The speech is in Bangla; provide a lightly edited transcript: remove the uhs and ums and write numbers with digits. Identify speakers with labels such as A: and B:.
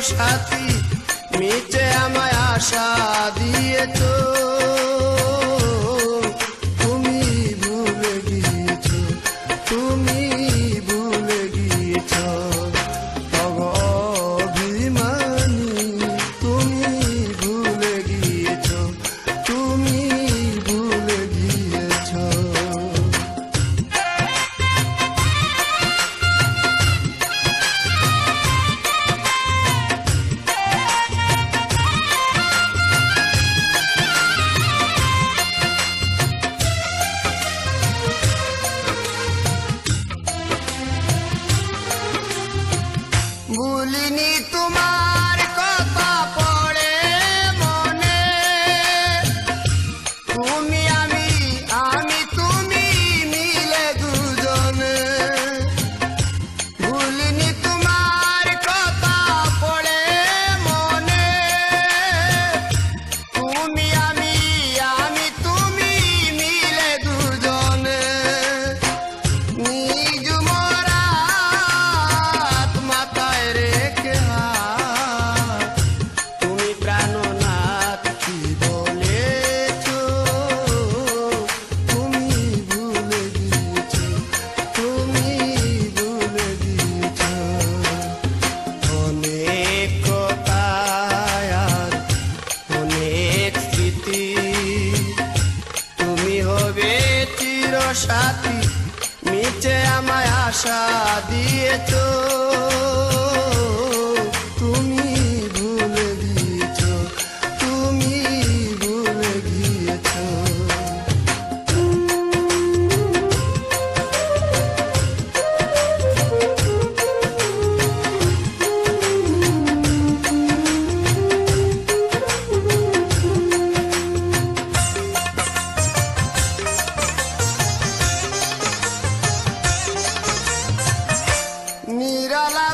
A: সাথী মিটে আমায় আশা দিয়েছো, তুমি ভুলে গিয়েছো, তুমি ভুলে গিয়েছো। অভিমানী তুমি ভুলে গিয়েছো, তুমি ভুলে গিয়েছো। ভুলিনি তোমার কথা পড়ে মনে, তুমি আমি তুমি মিলে দুজনে। ভুলিনি তোমার কথা পড়ে মনে, তুমি আমি তুমি মিলে দুজনে। নিজ মরাত মাথায় রেখে তুমি প্রাণনাথ কি বলেছো, তুমি ভুলে গিয়েছো, তুমি ভুলে গিয়েছো। অনেক কথা আর অনেক স্মৃতি, তুমি হবে চিরসাথী মিটে আমায় আশা দিয়েছো, তুমি ভুলে গিয়েছো, তুমি ভুলে গিয়েছো। নিরালা